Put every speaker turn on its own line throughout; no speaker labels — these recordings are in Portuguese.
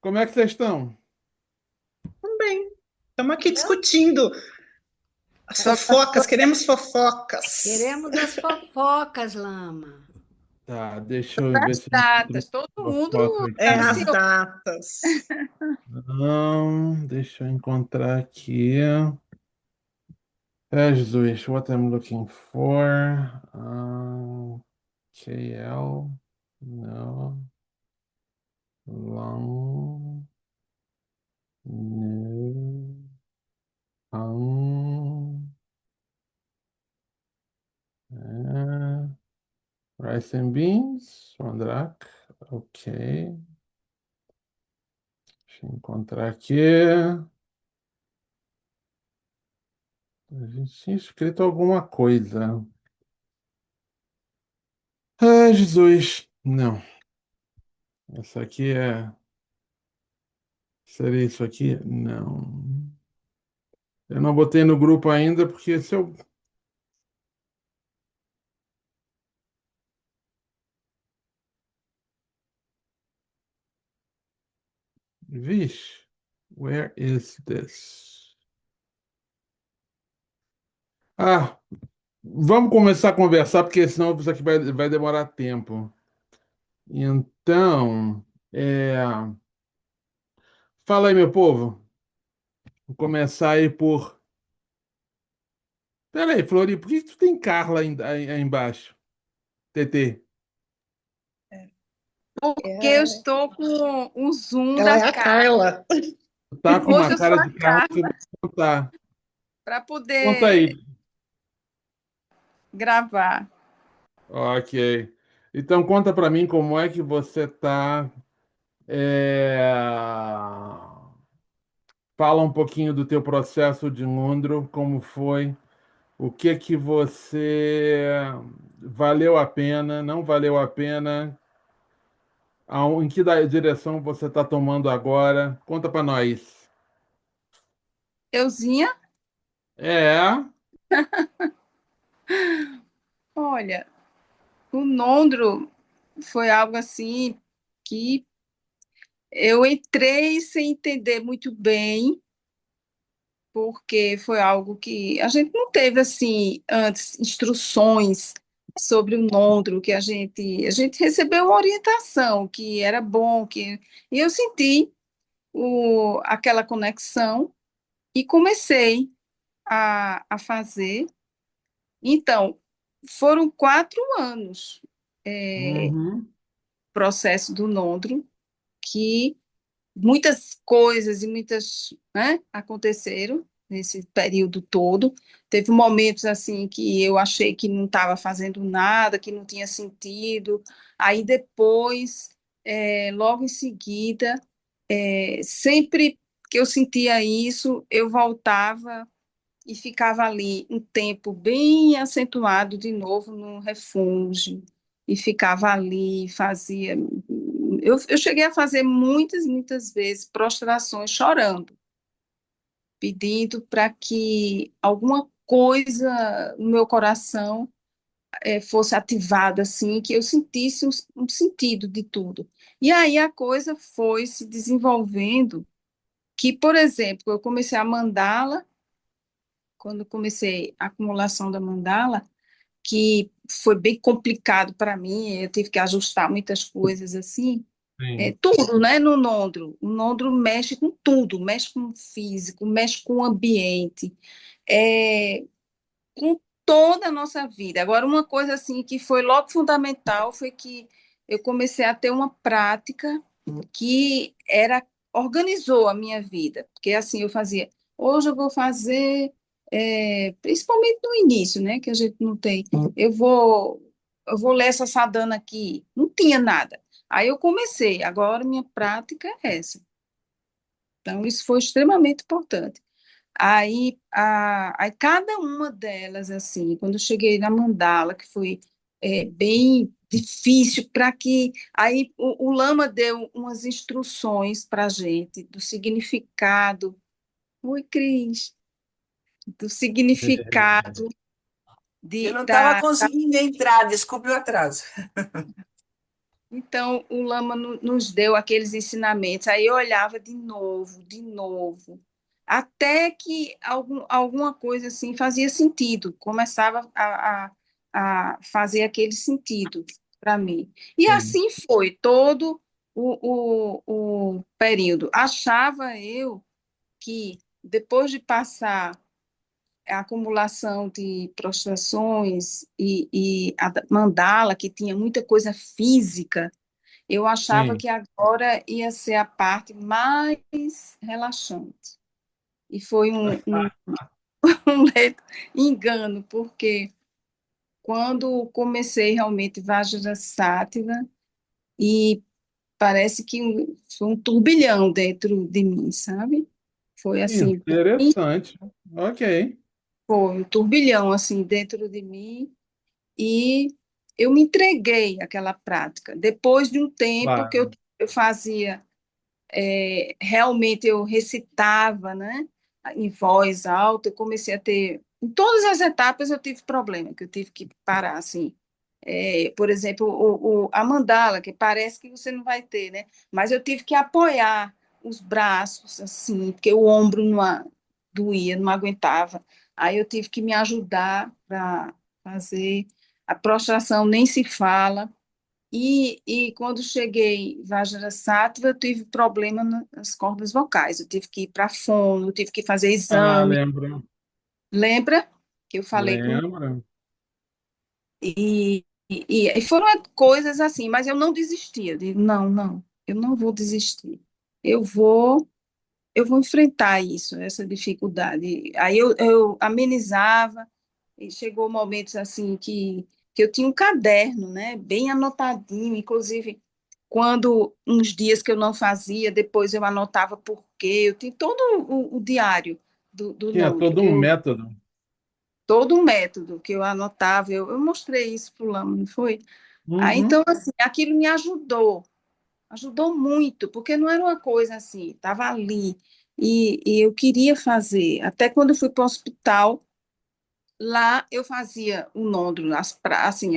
Como é que vocês estão?
Também. Estamos aqui discutindo as
Sobre as
fofocas, queremos fofocas.
Queremos as fofocas, Lama.
Tá, deixa eu ver se eu encontro
Datas. Todo
uma
mundo
foto
É,
está
aqui.
as
ansioso.
datas.
Não, deixa eu encontrar aqui. Jesus, what I'm looking for. KL. No. Long. No. Uh, rice and beans. Mandrake. Ok. Deixa eu encontrar aqui. A gente tinha escrito alguma coisa. Ah, Jesus. Não. Essa aqui é. Seria isso aqui? Não. Eu não botei no grupo ainda, porque se eu. Vixe, where is this? Ah, vamos começar a conversar, porque senão isso aqui vai demorar tempo. Então, fala aí, meu povo. Vou começar aí por. Pera aí, Flori, por que tu tem Carla aí embaixo? TT.
Porque eu
É,
estou com o Zoom
ela
da
é a
casa.
Carla.
Tu tá com
Hoje
uma
eu sou
cara
a
de Carla que
Carla
eu vou te contar.
para
Conta
poder
aí.
gravar.
Ok. Então conta pra mim como é que você tá. É, Fala um pouquinho do teu processo de Londro, como foi, o que que você valeu a pena, não valeu a pena, em que direção você está tomando agora? Conta pra nós.
Euzinha,
É,
olha, o Nondro foi algo assim que eu entrei sem entender muito bem, porque foi algo que a gente não teve assim antes instruções sobre o Nondro, que a gente recebeu uma orientação que era bom, que e eu senti aquela conexão e comecei a fazer. Então, foram 4 anos
uhum,
processo do Nondro, que muitas coisas e muitas, né, aconteceram nesse período todo. Teve momentos assim que eu achei que não estava fazendo nada, que não tinha sentido. Aí depois, logo em seguida, sempre que eu sentia isso, eu voltava e ficava ali um tempo bem acentuado de novo no refúgio, e ficava ali, fazia. Eu cheguei a fazer muitas, muitas vezes prostrações chorando, pedindo para que alguma coisa no meu coração fosse ativada, assim, que eu sentisse um sentido de tudo. E aí a coisa foi se desenvolvendo, que, por exemplo, eu comecei a mandala, quando comecei a acumulação da mandala, que foi bem complicado para mim, eu tive que ajustar muitas coisas assim,
sim.
tudo, né, no Nondro. O Nondro mexe com tudo, mexe com o físico, mexe com o ambiente, é, com toda a nossa vida. Agora, uma coisa assim que foi logo fundamental foi que eu comecei a ter uma prática que organizou a minha vida, porque assim eu fazia, hoje eu vou fazer, principalmente no início, né, que a gente não tem, eu vou ler essa sadhana aqui, não tinha nada. Aí eu comecei, agora minha prática é essa. Então, isso foi extremamente importante. Aí cada uma delas, assim, quando eu cheguei na mandala, que foi bem difícil para que. Aí o Lama deu umas instruções para a gente do significado. Oi, Cris. Do significado
Eu
de,
não estava
da.
conseguindo entrar, desculpe o atraso.
Então, o Lama nos deu aqueles ensinamentos. Aí eu olhava de novo, até que alguma coisa assim fazia sentido, começava a fazer aquele sentido para mim. E
Sim.
assim foi todo o período. Achava eu que depois de passar a acumulação de prostrações e a mandala, que tinha muita coisa física, eu achava
Sim.
que agora ia ser a parte mais relaxante. E foi um ledo engano, porque quando comecei realmente Vajrasattva, e parece que foi um turbilhão dentro de mim, sabe? Foi assim,
Interessante. Ok.
foi um turbilhão assim dentro de mim, e eu me entreguei àquela prática. Depois de um tempo que
Claro.
eu fazia, realmente eu recitava, né, em voz alta, eu comecei a ter, em todas as etapas eu tive problema, que eu tive que parar, assim, por exemplo, a mandala, que parece que você não vai ter, né, mas eu tive que apoiar os braços, assim, porque o ombro não doía, não aguentava, aí eu tive que me ajudar para fazer, a prostração nem se fala, e quando cheguei em Vajrasattva, eu tive problema nas cordas vocais. Eu tive que ir para fono, eu tive que fazer
Ah,
exame.
lembro.
Lembra que eu falei com...
Lembro.
E foram coisas assim, mas eu não desistia. Eu digo, não, não, eu não vou desistir. Eu vou, eu vou enfrentar isso, essa dificuldade. Aí eu amenizava, e chegou momentos assim que eu tinha um caderno, né, bem anotadinho, inclusive quando uns dias que eu não fazia, depois eu anotava por quê, eu tinha todo o diário do
Tinha
Nondro,
todo um método.
todo um método que eu anotava, eu mostrei isso para o Lama, não foi? Aí,
Uhum.
então, assim, aquilo me ajudou muito, porque não era uma coisa assim, estava ali, e eu queria fazer, até quando eu fui para o hospital, lá eu fazia o Nondro, assim,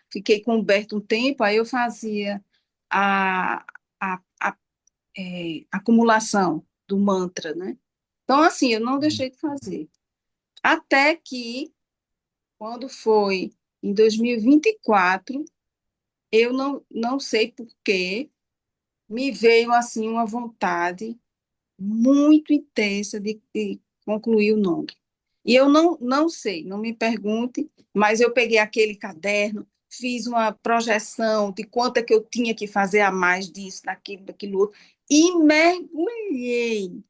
fiquei com o Humberto um tempo, aí eu fazia a acumulação do mantra, né? Então, assim, eu não deixei de fazer. Até que, quando foi em 2024, eu não sei por quê, me veio, assim, uma vontade muito intensa de concluir o Nondro. E eu não sei, não me pergunte, mas eu peguei aquele caderno, fiz uma projeção de quanto é que eu tinha que fazer a mais disso, daquilo outro, e mergulhei.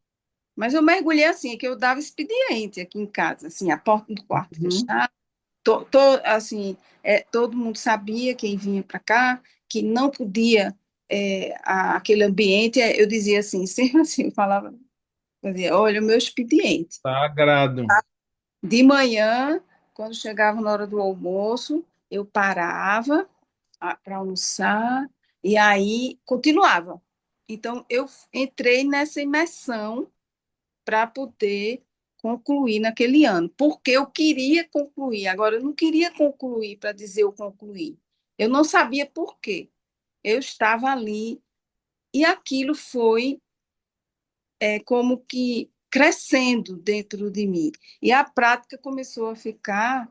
Mas eu mergulhei assim, que eu dava expediente aqui em casa, assim, a porta do quarto
Uhum.
fechada, assim, todo mundo sabia quem vinha para cá, que não podia, aquele ambiente, eu dizia assim, sempre assim, eu falava, eu dizia, olha o meu expediente.
Sagrado.
De manhã, quando chegava na hora do almoço, eu parava para almoçar e aí continuava. Então, eu entrei nessa imersão para poder concluir naquele ano, porque eu queria concluir. Agora, eu não queria concluir para dizer eu concluí. Eu não sabia por quê. Eu estava ali e aquilo foi como que crescendo dentro de mim. E a prática começou a ficar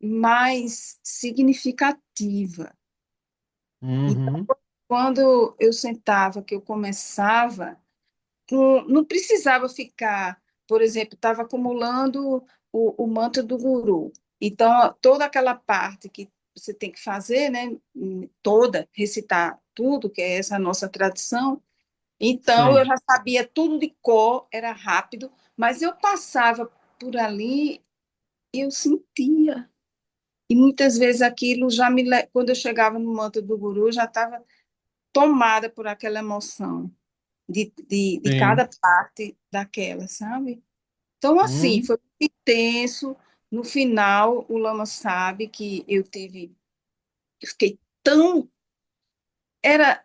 mais significativa. Então,
Uhum.
quando eu sentava, que eu começava, não precisava ficar, por exemplo, estava acumulando o mantra do guru. Então, toda aquela parte que você tem que fazer, né, toda, recitar tudo, que é essa nossa tradição. Então, eu
Sim.
já sabia tudo de cor, era rápido, mas eu passava por ali e eu sentia. E muitas vezes aquilo quando eu chegava no mantra do guru, eu já estava tomada por aquela emoção de
Sim.
cada parte daquela, sabe? Então, assim,
Uhum.
foi muito intenso. No final, o Lama sabe que eu fiquei tão, era,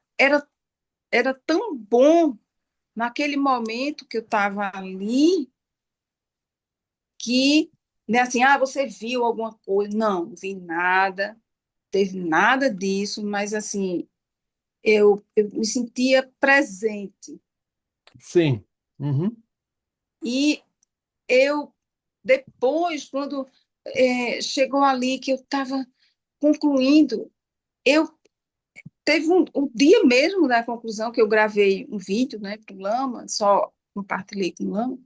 era tão bom naquele momento que eu estava ali, que, né, assim, você viu alguma coisa? Não, não vi nada. teve nada disso, mas assim, eu me sentia presente.
Sim. Uhum.
E eu, depois, quando chegou ali que eu estava concluindo, eu teve um dia mesmo da conclusão que eu gravei um vídeo, né, para o Lama, só compartilhei com o Lama.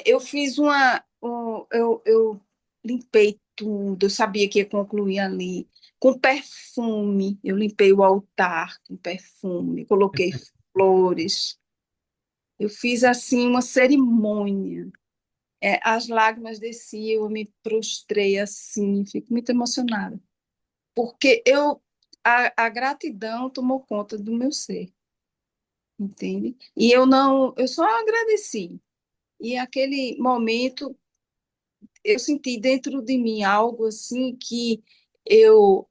Eu fiz eu limpei tudo, eu sabia que ia concluir ali, com perfume, eu limpei o altar com perfume, coloquei flores, eu fiz assim uma cerimônia. As lágrimas desciam, eu me prostrei assim, fico muito emocionada, porque a gratidão tomou conta do meu ser, entende? E eu não, eu só agradeci. E aquele momento eu senti dentro de mim algo assim que eu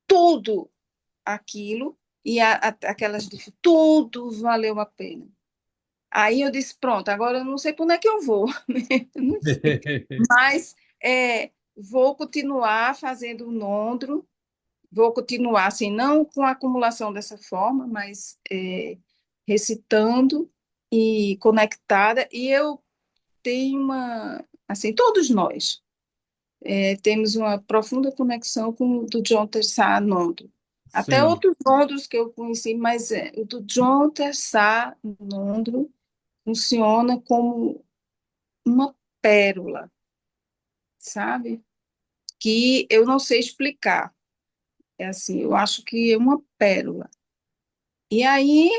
tudo aquilo e aquelas tudo valeu a pena. Aí eu disse, pronto, agora eu não sei para onde é que eu vou, não sei. Mas vou continuar fazendo o Nondro, vou continuar assim, não com a acumulação dessa forma, mas recitando e conectada. E eu tenho assim, todos nós temos uma profunda conexão com o do John Tessar Nondo. Até
Sim.
outros Nondos que eu conheci, mas o do John Tessar Nondo funciona como uma pérola, sabe? Que eu não sei explicar. É assim, eu acho que é uma pérola. E aí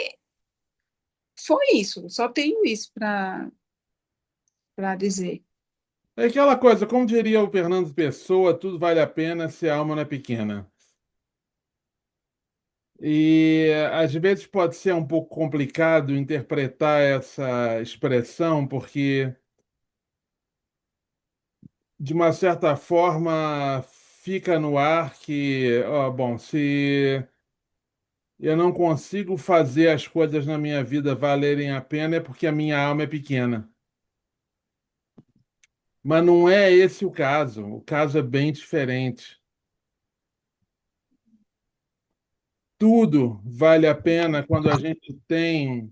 foi isso, só tenho isso para dizer.
É aquela coisa, como diria o Fernando Pessoa, tudo vale a pena se a alma não é pequena. E às vezes pode ser um pouco complicado interpretar essa expressão, porque de uma certa forma fica no ar que, ó, bom, se eu não consigo fazer as coisas na minha vida valerem a pena, é porque a minha alma é pequena. Mas não é esse o caso. O caso é bem diferente. Tudo vale a pena quando a gente tem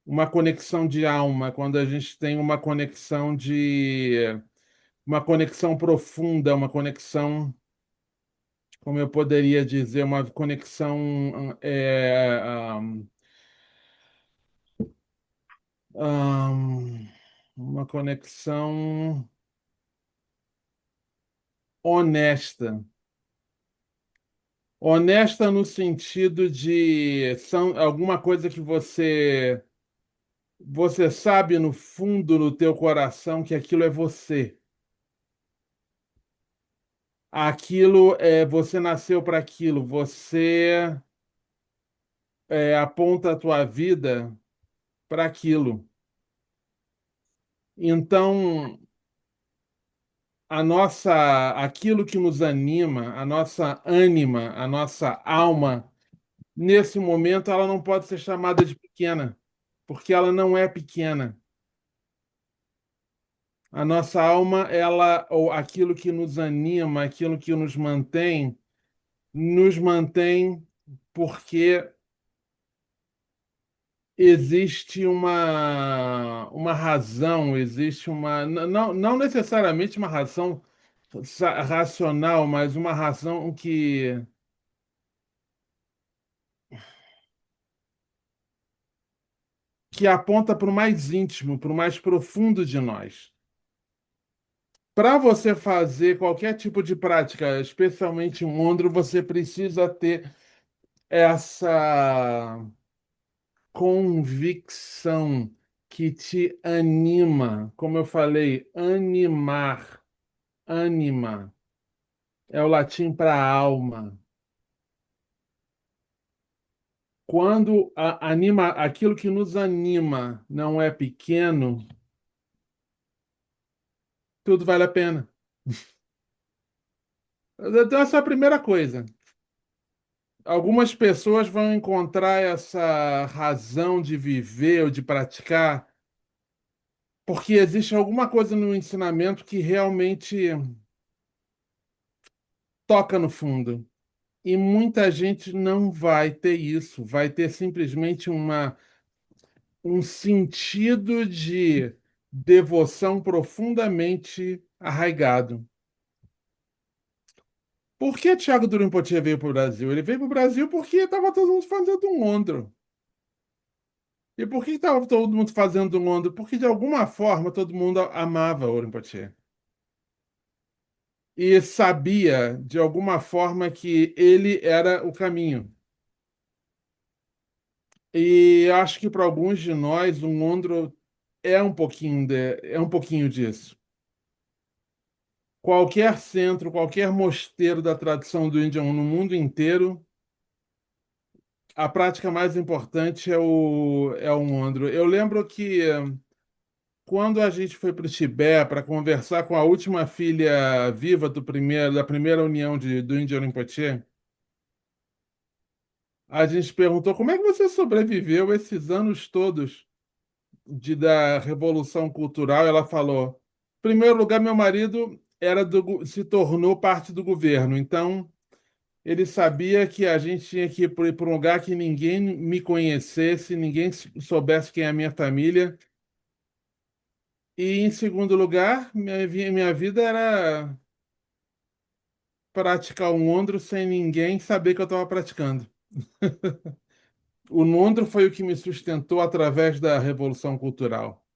uma conexão de alma, quando a gente tem uma conexão profunda, uma conexão, como eu poderia dizer, uma conexão uma conexão honesta. Honesta no sentido de são alguma coisa que você sabe no fundo do teu coração que aquilo é você. Aquilo é você nasceu para aquilo, você aponta a tua vida para aquilo. Então, aquilo que nos anima, a nossa ânima, a nossa alma, nesse momento ela não pode ser chamada de pequena, porque ela não é pequena. A nossa alma, ela, ou aquilo que nos anima, aquilo que nos mantém porque existe uma razão, existe não necessariamente uma razão racional, mas uma razão que aponta para o mais íntimo, para o mais profundo de nós. Para você fazer qualquer tipo de prática, especialmente um ondro, você precisa ter essa convicção que te anima. Como eu falei, animar, anima, é o latim para alma. Quando aquilo que nos anima não é pequeno, tudo vale a pena. Então, essa é a primeira coisa. Algumas pessoas vão encontrar essa razão de viver ou de praticar porque existe alguma coisa no ensinamento que realmente toca no fundo. E muita gente não vai ter isso, vai ter simplesmente um sentido de devoção profundamente arraigado. Por que Thiago Durim-Poitier veio para o Brasil? Ele veio para o Brasil porque estava todo mundo fazendo um Londro. E por que estava todo mundo fazendo um Londro? Porque de alguma forma todo mundo amava o Rinpoche. E sabia de alguma forma que ele era o caminho. E acho que para alguns de nós o Londro é um pouquinho disso. Qualquer centro, qualquer mosteiro da tradição do Índico no mundo inteiro, a prática mais importante é o Mondro. Eu lembro que quando a gente foi para o Tibete para conversar com a última filha viva da primeira união do Índio Rinpoche, a gente perguntou como é que você sobreviveu esses anos todos da Revolução Cultural. Ela falou: em primeiro lugar, meu marido se tornou parte do governo, então ele sabia que a gente tinha que ir para um lugar que ninguém me conhecesse, ninguém soubesse quem é a minha família. E, em segundo lugar, minha vida era praticar o Nondro sem ninguém saber que eu estava praticando. O Nondro foi o que me sustentou através da Revolução Cultural,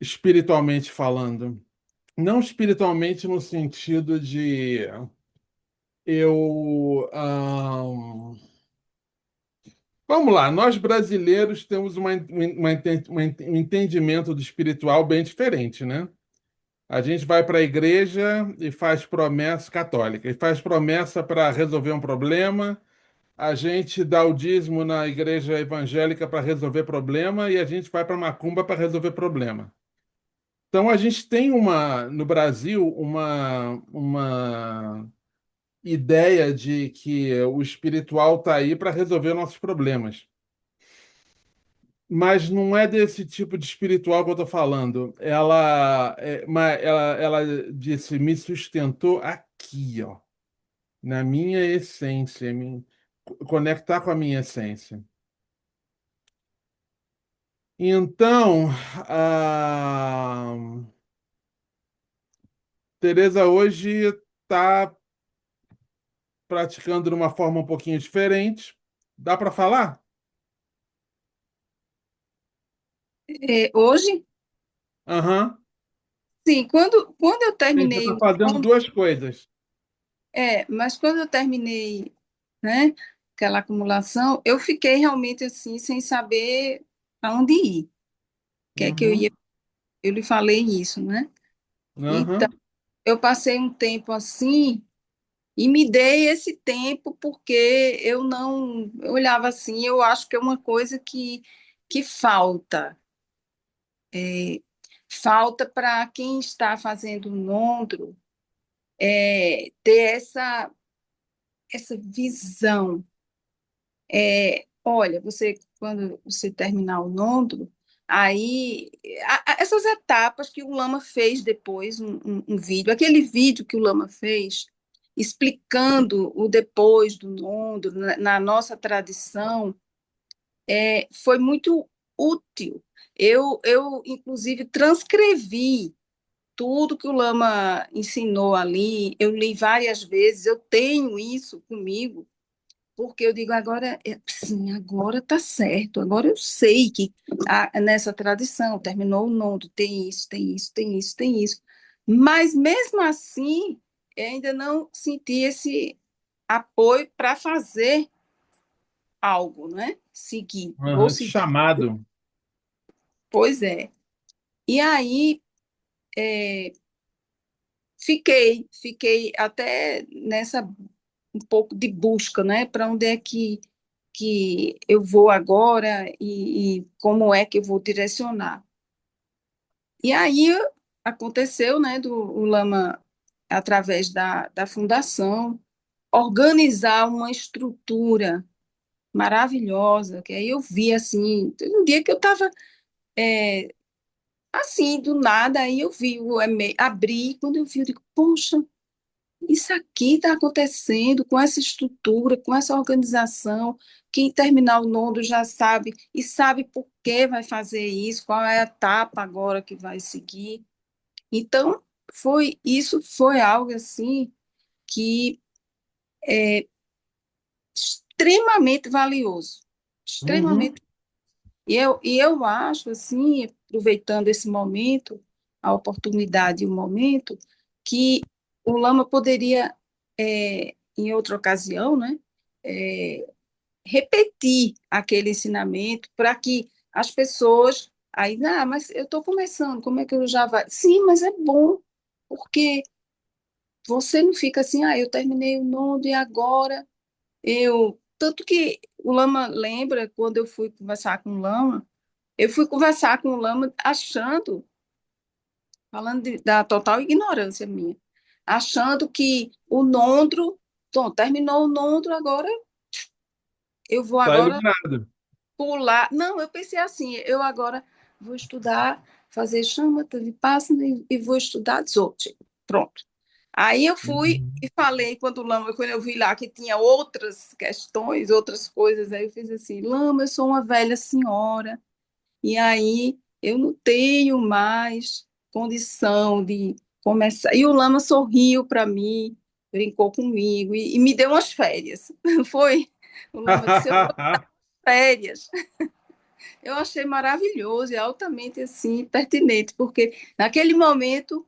espiritualmente falando. Não espiritualmente no sentido de eu. Vamos lá, nós brasileiros temos um entendimento do espiritual bem diferente, né? A gente vai para a igreja e faz promessa católica, e faz promessa para resolver um problema. A gente dá o dízimo na igreja evangélica para resolver problema e a gente vai para macumba para resolver problema. Então a gente tem no Brasil uma ideia de que o espiritual está aí para resolver nossos problemas. Mas não é desse tipo de espiritual que eu estou falando. Ela disse, me sustentou aqui, ó, na minha essência, conectar com a minha essência. Então, a Teresa hoje está praticando de uma forma um pouquinho diferente. Dá para falar?
Hoje,
Aham.
sim, quando eu
Sim, você
terminei
está
o
fazendo
Nondro,
duas coisas.
mas quando eu terminei, né, aquela acumulação, eu fiquei realmente assim, sem saber para onde ir. O que é que eu
Uhum.
ia, eu lhe falei isso, né? Então,
Aham.
eu passei um tempo assim, e me dei esse tempo porque eu não eu olhava assim, eu acho que é uma coisa que falta. Falta para quem está fazendo o Nondro ter essa visão. Olha, quando você terminar o Nondro, aí essas etapas que o Lama fez depois, um vídeo, aquele vídeo que o Lama fez explicando o depois do Nondro na nossa tradição, foi muito útil. Inclusive, transcrevi tudo que o Lama ensinou ali, eu li várias vezes, eu tenho isso comigo, porque eu digo, agora, sim, agora está certo, agora eu sei que nessa tradição, terminou o nodo, tem isso, tem isso, tem isso, tem isso. Mas, mesmo assim, eu ainda não senti esse apoio para fazer algo, né? Seguir, vou
Aham.
seguir.
Chamado.
Pois é. E aí, fiquei até nessa um pouco de busca, né? Para onde é que eu vou agora e como é que eu vou direcionar. E aí aconteceu, né, do o Lama, através da fundação, organizar uma estrutura maravilhosa, que aí eu vi, assim, teve um dia que eu estava, assim, do nada, aí eu vi abri, quando eu vi, eu digo, poxa, isso aqui está acontecendo com essa estrutura, com essa organização. Quem terminar o nodo já sabe, e sabe por que vai fazer isso, qual é a etapa agora que vai seguir. Então, isso foi algo assim que é extremamente valioso,
Uhum.
extremamente. E eu acho, assim, aproveitando esse momento, a oportunidade e o momento, que o Lama poderia, em outra ocasião, né, é, repetir aquele ensinamento para que as pessoas. Aí, mas eu estou começando, como é que eu já vai? Sim, mas é bom, porque você não fica assim, eu terminei o nono e agora eu. Tanto que o Lama lembra, quando eu fui conversar com o Lama, eu fui conversar com o Lama achando, falando da total ignorância minha, achando que o Nondro, bom, terminou o Nondro, agora eu vou
Tá
agora
iluminado.
pular. Não, eu pensei assim, eu agora vou estudar, fazer chamata vipassana e vou estudar Dzogchen. Pronto. Aí eu fui
Uhum.
e falei, quando eu vi lá que tinha outras questões, outras coisas, aí eu fiz assim, Lama, eu sou uma velha senhora, e aí eu não tenho mais condição de começar. E o Lama sorriu para mim, brincou comigo e me deu umas férias. Foi? O Lama disse, eu vou férias. Eu achei maravilhoso e altamente assim pertinente, porque naquele momento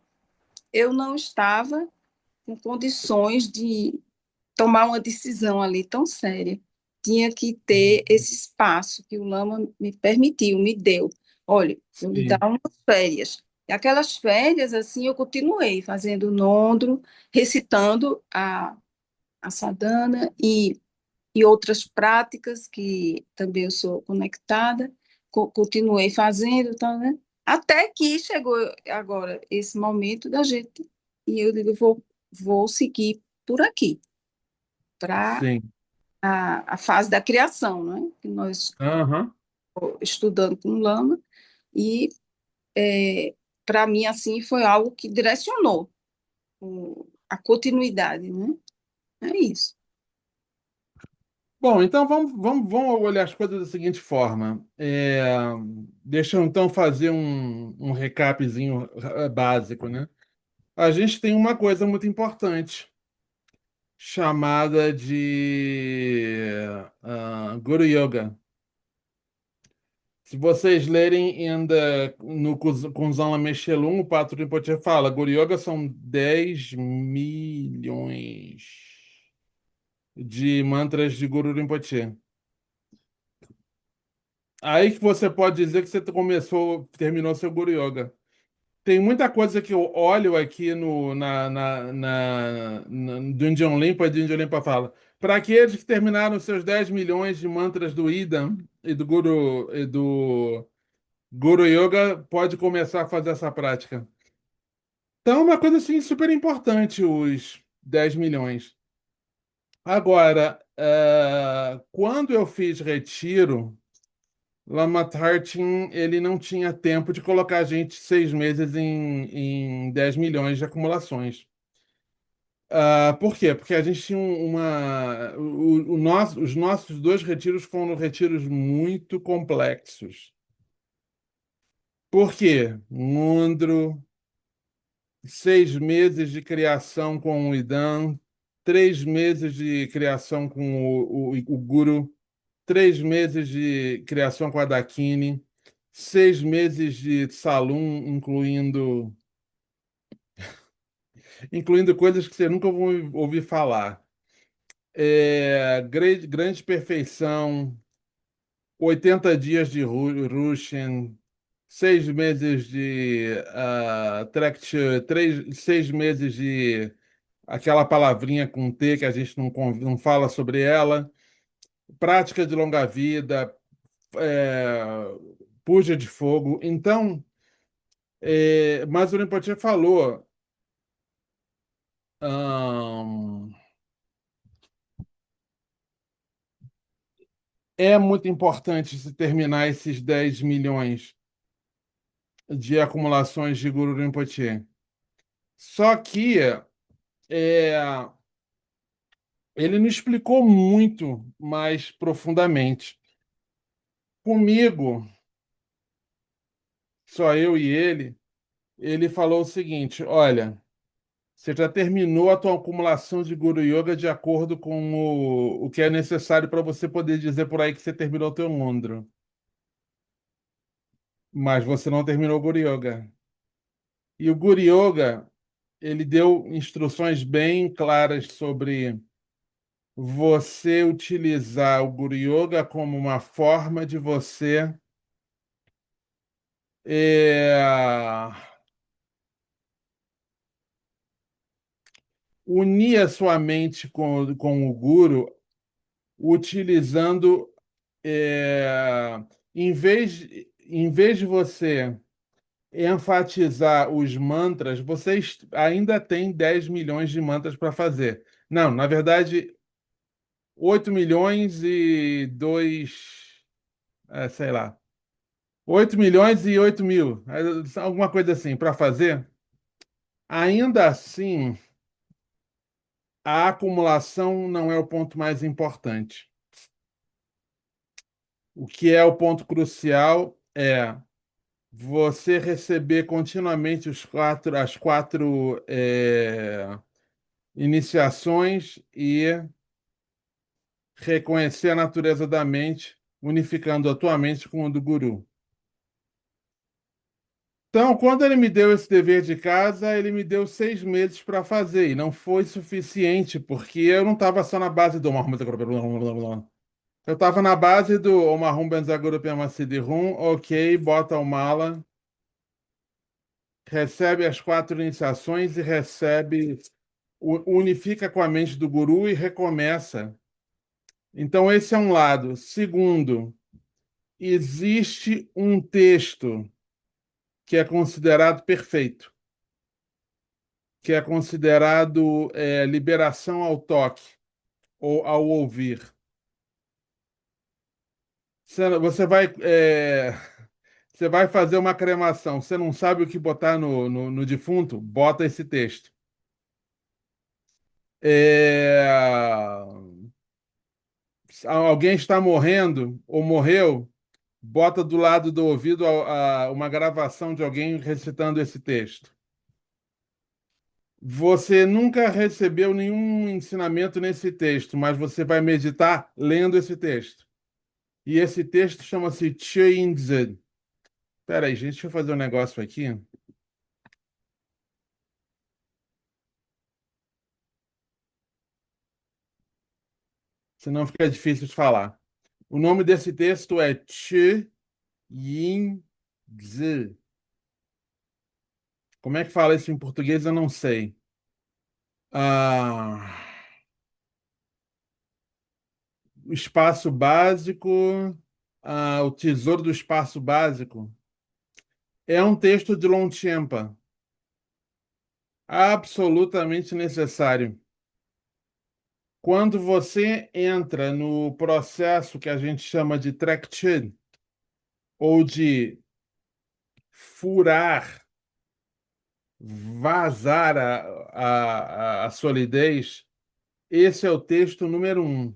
eu não estava com condições de tomar uma decisão ali tão séria. Tinha que ter esse espaço que o Lama me permitiu, me deu. Olha, vou lhe dar
Sim,
umas férias. E aquelas férias, assim, eu continuei fazendo nondro, recitando a sadhana e outras práticas que também eu sou conectada, continuei fazendo, tá, né? Até que chegou agora esse momento da gente, e eu digo, vou seguir por aqui, para
sim.
a fase da criação, né? Que nós
Aham.
estudando com o Lama, e para mim, assim, foi algo que direcionou a continuidade, né? É isso.
Bom, então vamos olhar as coisas da seguinte forma. Deixa eu então fazer um recapzinho básico, né? A gente tem uma coisa muito importante chamada de Guru Yoga. Se vocês lerem ainda no Kunzan Lamechelum, o Patrul Rinpoche fala, Guru Yoga são 10 milhões de mantras de Guru Rinpoche. Aí que você pode dizer que você terminou seu Guru Yoga. Tem muita coisa que eu olho aqui do Indian Limpa, e do Indian Limpa fala. Para aqueles que terminaram seus 10 milhões de mantras do Ida e do Guru Yoga, pode começar a fazer essa prática. Então, é uma coisa assim super importante, os 10 milhões. Agora, quando eu fiz retiro. Lama Tartin, ele não tinha tempo de colocar a gente 6 meses em 10 milhões de acumulações. Por quê? Porque a gente tinha os nossos dois retiros foram retiros muito complexos. Por quê? Mundro, 6 meses de criação com o Idan, 3 meses de criação com o Guru, 3 meses de criação com a Dakini, 6 meses de salão, incluindo coisas que você nunca vai ouvir falar. Grande perfeição, 80 dias de Rushen, 6 meses de Trekchö, 6 meses de aquela palavrinha com T que a gente não fala sobre ela, prática de longa vida, é, puja de fogo. Então, mas o Rinpoche falou, ahn, é muito importante se terminar esses 10 milhões de acumulações de Guru Rinpoche. Só que é, ele não explicou muito mais profundamente. Comigo, só eu e ele falou o seguinte: olha, você já terminou a tua acumulação de Guru Yoga de acordo com o que é necessário para você poder dizer por aí que você terminou o teu mundo. Mas você não terminou o Guru Yoga. E o Guru Yoga, ele deu instruções bem claras sobre você utilizar o Guru Yoga como uma forma de você é, unir a sua mente com o Guru, utilizando, é, em vez de você enfatizar os mantras, vocês ainda tem 10 milhões de mantras para fazer. Não, na verdade, 8 milhões e 2, sei lá, 8 milhões e 8 mil, alguma coisa assim, para fazer. Ainda assim, a acumulação não é o ponto mais importante. O que é o ponto crucial é você receber continuamente as quatro iniciações e reconhecer a natureza da mente, unificando a tua mente com o do guru. Então, quando ele me deu esse dever de casa, ele me deu 6 meses para fazer, e não foi suficiente, porque eu não estava só na base do Mahmoud. Eu estava na base do Omahum Benzaguru Pema Siddhi-Hum, ok, bota o mala, recebe as quatro iniciações e recebe, unifica com a mente do guru e recomeça. Então, esse é um lado. Segundo, existe um texto que é considerado perfeito, que é considerado liberação ao toque ou ao ouvir. Você vai, você vai fazer uma cremação, você não sabe o que botar no defunto? Bota esse texto. É, alguém está morrendo ou morreu? Bota do lado do ouvido uma gravação de alguém recitando esse texto. Você nunca recebeu nenhum ensinamento nesse texto, mas você vai meditar lendo esse texto. E esse texto chama-se Chuinzi. Espera aí, gente, deixa eu fazer um negócio aqui. Senão fica difícil de falar. O nome desse texto é Chuinzi. Como é que fala isso em português? Eu não sei. Ah, o espaço básico, o tesouro do espaço básico. É um texto de Longchenpa, absolutamente necessário. Quando você entra no processo que a gente chama de traction, ou de furar, vazar a solidez, esse é o texto número 1.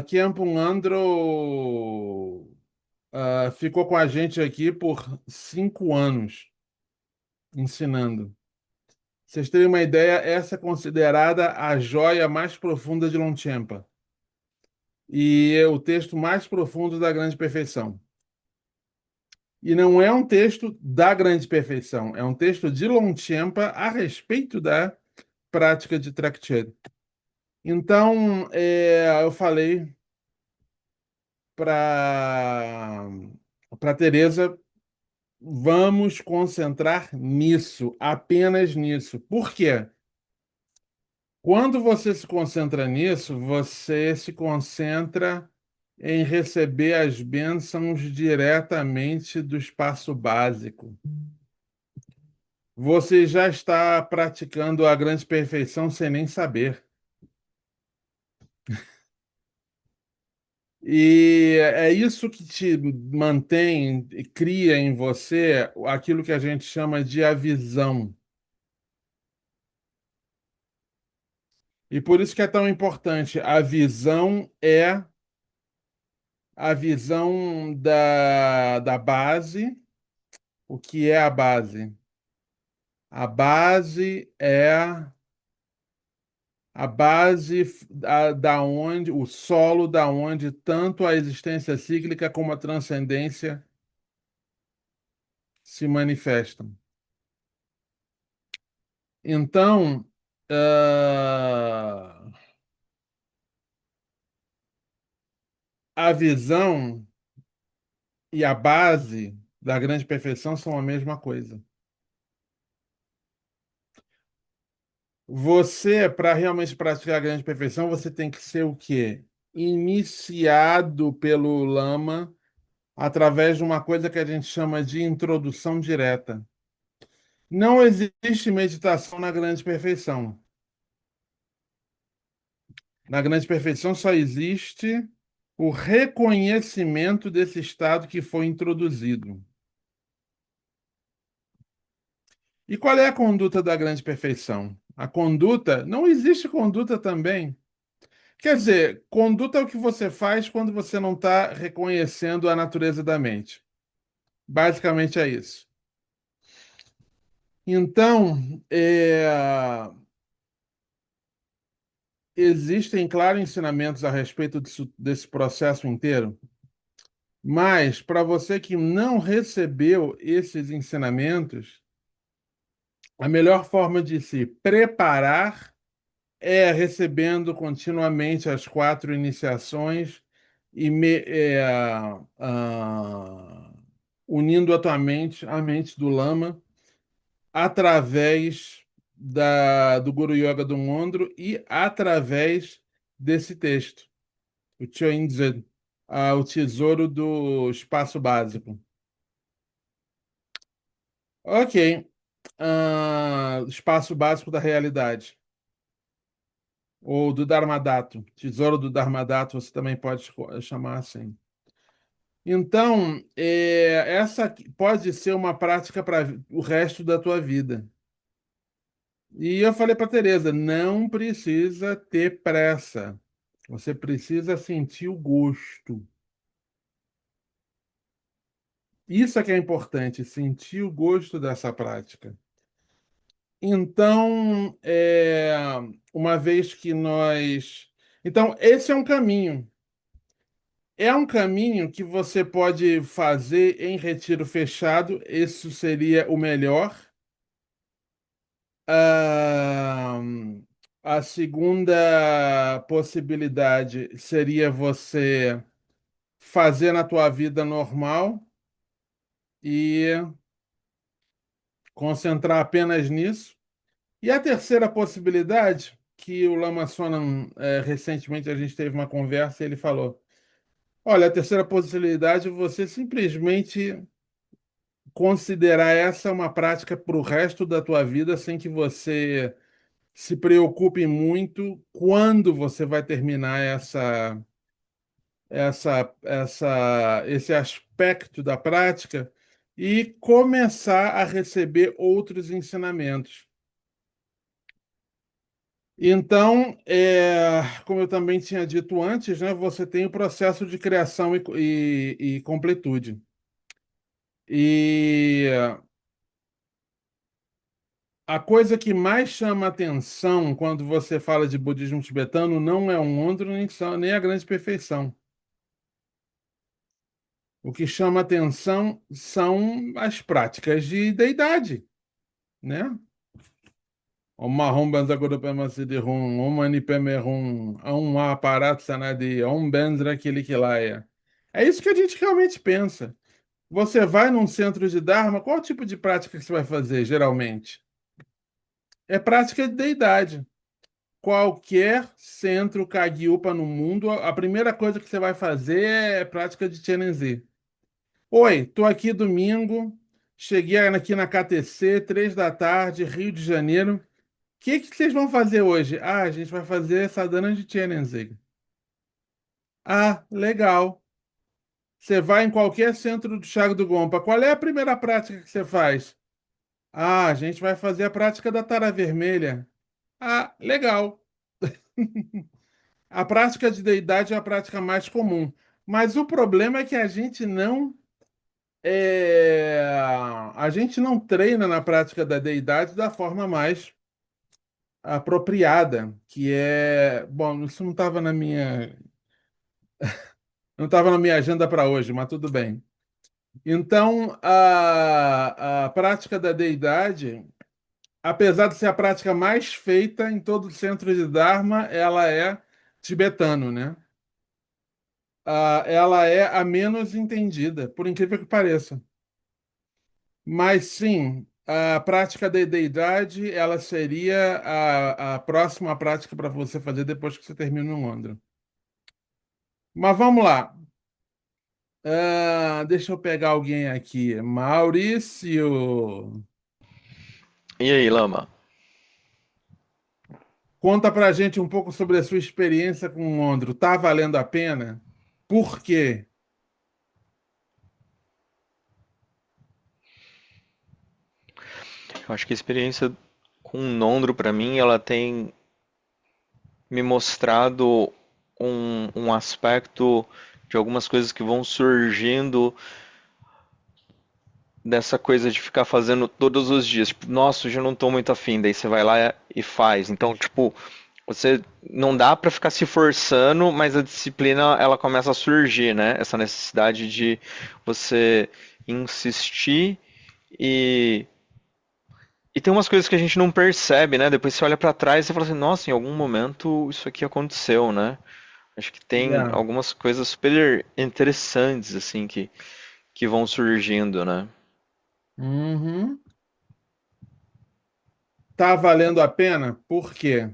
Khenpo Andro ficou com a gente aqui por 5 anos ensinando. Vocês terem uma ideia, essa é considerada a joia mais profunda de Longchenpa e é o texto mais profundo da Grande Perfeição. E não é um texto da Grande Perfeição, é um texto de Longchenpa a respeito da prática de Trekchö. Então, eu falei para Teresa, vamos concentrar nisso, apenas nisso. Por quê? Quando você se concentra nisso, você se concentra em receber as bênçãos diretamente do espaço básico. Você já está praticando a grande perfeição sem nem saber. E é isso que te mantém, cria em você aquilo que a gente chama de a visão. E por isso que é tão importante. A visão da base. O que é a base? A base é a base da onde, o solo da onde tanto a existência cíclica como a transcendência se manifestam. Então, a visão e a base da grande perfeição são a mesma coisa. Você, para realmente praticar a grande perfeição, você tem que ser o quê? Iniciado pelo Lama através de uma coisa que a gente chama de introdução direta. Não existe meditação na grande perfeição. Na grande perfeição só existe o reconhecimento desse estado que foi introduzido. E qual é a conduta da grande perfeição? A conduta, não existe conduta também. Quer dizer, conduta é o que você faz quando você não está reconhecendo a natureza da mente. Basicamente é isso. Então, existem, claro, ensinamentos a respeito desse processo inteiro, mas para você que não recebeu esses ensinamentos, a melhor forma de se preparar é recebendo continuamente as 4 iniciações e unindo a tua mente à mente do Lama através do Guru Yoga do Mondro e através desse texto, o Choinzen, o Tesouro do Espaço Básico. Ok. Espaço Básico da Realidade. Ou do Dharmadato. Tesouro do Dharmadato, você também pode chamar assim. Então, essa pode ser uma prática para o resto da tua vida. E eu falei para Teresa, não precisa ter pressa. Você precisa sentir o gosto. Isso é que é importante, sentir o gosto dessa prática. Então, uma vez que nós. Então, esse é um caminho. É um caminho que você pode fazer em retiro fechado, isso seria o melhor. Ah, a segunda possibilidade seria você fazer na tua vida normal e concentrar apenas nisso. E a terceira possibilidade, que o Lama Sonam, recentemente a gente teve uma conversa e ele falou: olha, a terceira possibilidade é você simplesmente considerar essa uma prática para o resto da tua vida sem que você se preocupe muito quando você vai terminar esse aspecto da prática e começar a receber outros ensinamentos. Então, como eu também tinha dito antes, né, você tem o processo de criação e completude. E a coisa que mais chama atenção quando você fala de budismo tibetano não é o Mondro nem a grande perfeição. O que chama atenção são as práticas de deidade, né? Om Mahom Benzaguru Pema Siddhihum, Om Mani Padme Hum, Om Aparat Sanadi, Om Benzra Kilikilaya. É isso que a gente realmente pensa. Você vai num centro de Dharma, qual tipo de prática que você vai fazer, geralmente? É prática de deidade. Qualquer centro Kagyupa no mundo, a primeira coisa que você vai fazer é prática de Chenenzi. Oi, tô aqui domingo, cheguei aqui na KTC, 3 da tarde, Rio de Janeiro. O que vocês vão fazer hoje? Ah, a gente vai fazer sadhana de Chenenzi. Ah, legal. Você vai em qualquer centro do Chaga do Gompa. Qual é a primeira prática que você faz? Ah, a gente vai fazer a prática da tara vermelha. Ah, legal. A prática de deidade é a prática mais comum. Mas o problema é que a gente não treina na prática da deidade da forma mais apropriada, que é, bom, isso não estava na minha agenda para hoje, mas tudo bem. Então, a prática da deidade, apesar de ser a prática mais feita em todo o centro de Dharma, ela é tibetano, né? Ela é a menos entendida, por incrível que pareça. Mas sim, a prática da deidade, ela seria a próxima prática para você fazer depois que você termina o Londra. Mas vamos lá. Deixa eu pegar alguém aqui. Maurício,
E aí, Lama?
conta pra gente um pouco sobre a sua experiência com o Londro. Tá valendo a pena? Por quê?
Eu acho que a experiência com o Nondro, pra mim, ela tem me mostrado um aspecto de algumas coisas que vão surgindo dessa coisa de ficar fazendo todos os dias. Tipo, nossa, hoje eu não tô muito afim, daí você vai lá e faz. Então, tipo, você não dá pra ficar se forçando, mas a disciplina ela começa a surgir, né? Essa necessidade de você insistir e e tem umas coisas que a gente não percebe, né? Depois você olha pra trás e fala assim, nossa, em algum momento isso aqui aconteceu, né? Acho que tem
Yeah.
algumas coisas super interessantes assim que vão surgindo, né?
Uhum. Tá valendo a pena? Por quê?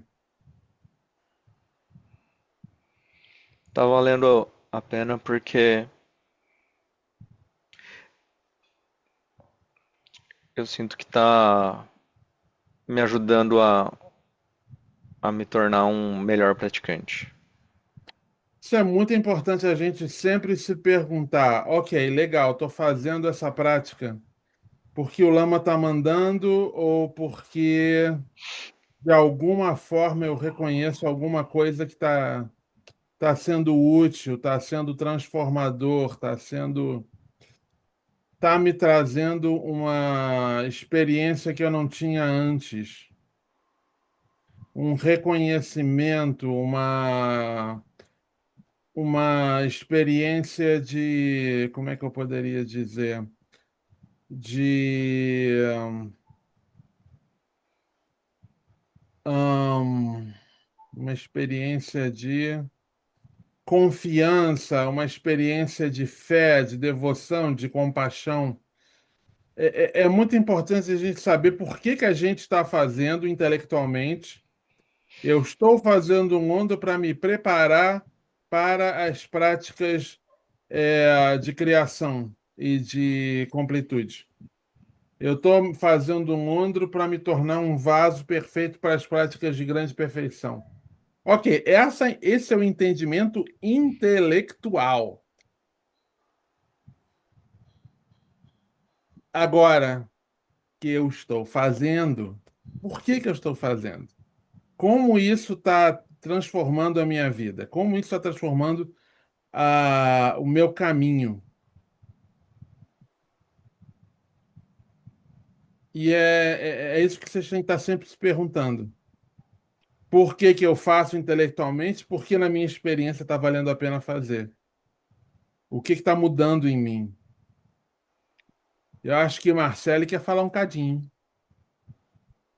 Tá valendo a pena porque eu sinto que tá me ajudando a me tornar um melhor praticante.
Isso é muito importante a gente sempre se perguntar: ok, legal, estou fazendo essa prática porque o lama está mandando ou porque de alguma forma eu reconheço alguma coisa que tá sendo útil, está sendo transformador, tá me trazendo uma experiência que eu não tinha antes, um reconhecimento, uma experiência de, como é que eu poderia dizer? De hum, uma experiência de confiança, uma experiência de fé, de devoção, de compaixão. É muito importante a gente saber por que que a gente está fazendo intelectualmente. Eu estou fazendo um mundo para me preparar para as práticas de criação e de completude. Eu estou fazendo um mundo para me tornar um vaso perfeito para as práticas de grande perfeição. Ok, esse é o entendimento intelectual. Agora que eu estou fazendo, por que que eu estou fazendo? Como isso está transformando a minha vida? Como isso está transformando o meu caminho? E é isso que vocês têm que estar sempre se perguntando. Por que que eu faço intelectualmente? Porque na minha experiência está valendo a pena fazer. O que está mudando em mim? Eu acho que Marcele quer falar um cadinho.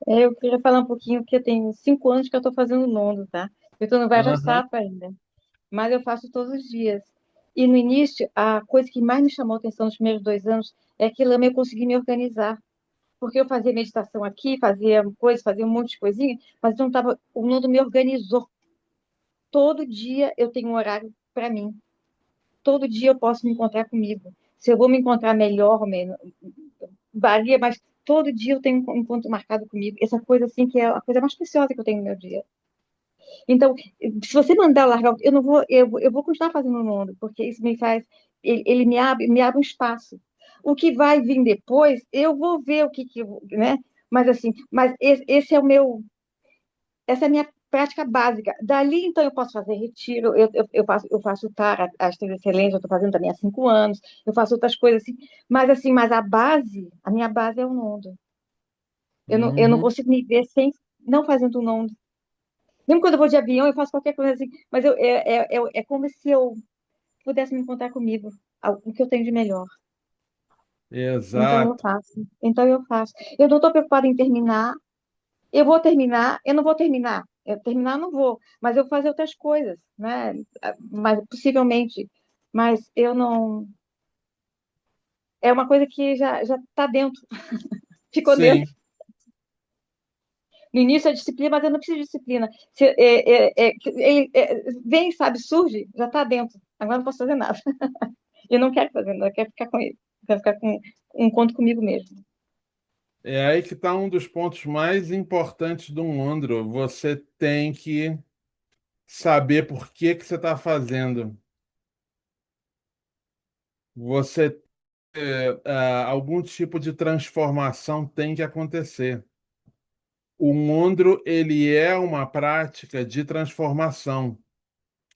Eu queria falar um pouquinho que eu tenho 5 anos que eu estou fazendo nono, tá? Eu estou no
Aham.
Vajrasattva ainda, mas eu faço todos os dias. E no início, a coisa que mais me chamou a atenção nos primeiros 2 anos é que lá eu consegui me organizar. Porque eu fazia meditação aqui, fazia coisas, fazia um monte de coisinha, mas não tava, o mundo me organizou. Todo dia eu tenho um horário para mim. Todo dia eu posso me encontrar comigo. Se eu vou me encontrar melhor ou menos, varia, mas todo dia eu tenho um encontro marcado comigo. Essa coisa assim que é a coisa mais preciosa que eu tenho no meu dia. Então, se você mandar largar, eu não vou, eu vou continuar fazendo o mundo, porque isso me faz, ele me abre um espaço. O que vai vir depois, eu vou ver o que, né? Mas assim, esse é o meu, essa é a minha prática básica. Dali, então, eu posso fazer retiro, eu faço TAR, as três excelências, eu estou fazendo também há 5 anos, eu faço outras coisas assim, mas a minha base é o Nondo. Eu não
Uhum.
consigo me ver sem não fazendo o Nondo. Mesmo quando eu vou de avião, eu faço qualquer coisa assim, mas é como se eu pudesse me encontrar comigo, o que eu tenho de melhor. Então eu
Exato.
faço. Então eu faço. Eu não estou preocupada em terminar. Eu vou terminar, eu não vou terminar. Eu terminar eu não vou, mas eu vou fazer outras coisas, né? Mas possivelmente. Mas eu não. É uma coisa que já está dentro, ficou
Sim.
dentro. No início é disciplina, mas eu não preciso de disciplina. Vem, sabe, surge, já está dentro. Agora não posso fazer nada. Eu não quero fazer nada, eu quero ficar com ele. Eu quero ficar com um encontro comigo mesmo.
É aí que está um dos pontos mais importantes do Mondro. Você tem que saber por que que você está fazendo. Você algum tipo de transformação tem que acontecer. O Mondro, ele é uma prática de transformação.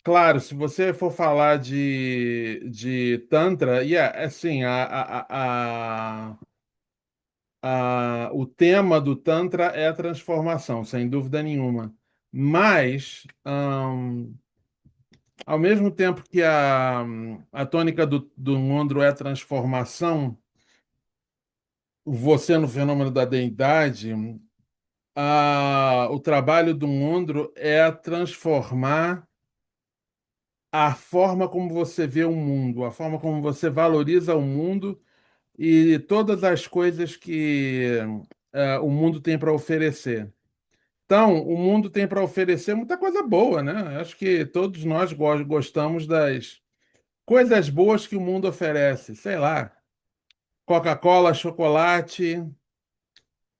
Claro, se você for falar de Tantra, e assim, o tema do Tantra é a transformação, sem dúvida nenhuma. Mas, ao mesmo tempo que a tônica do Mondro é a transformação, você no fenômeno da deidade, o trabalho do Mondro é transformar a forma como você vê o mundo, a forma como você valoriza o mundo e todas as coisas que o mundo tem para oferecer. Então, o mundo tem para oferecer muita coisa boa, né? Acho que todos nós gostamos das coisas boas que o mundo oferece. Sei lá, Coca-Cola, chocolate,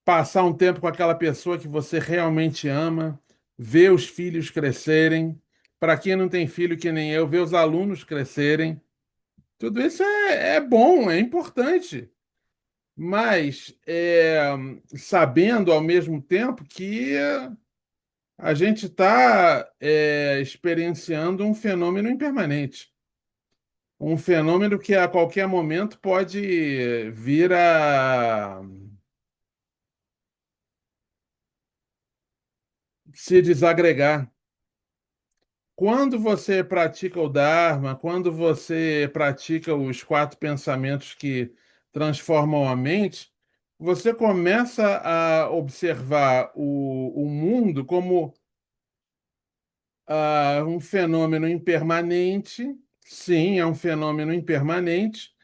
passar um tempo com aquela pessoa que você realmente ama, ver os filhos crescerem. Para quem não tem filho que nem eu, ver os alunos crescerem. Tudo isso é bom, é importante. Mas sabendo ao mesmo tempo que a gente está experienciando um fenômeno impermanente. Um fenômeno que a qualquer momento pode vir a se desagregar. Quando você pratica o Dharma, quando você pratica os quatro pensamentos que transformam a mente, você começa a observar o mundo como um fenômeno impermanente. Sim, é um fenômeno impermanente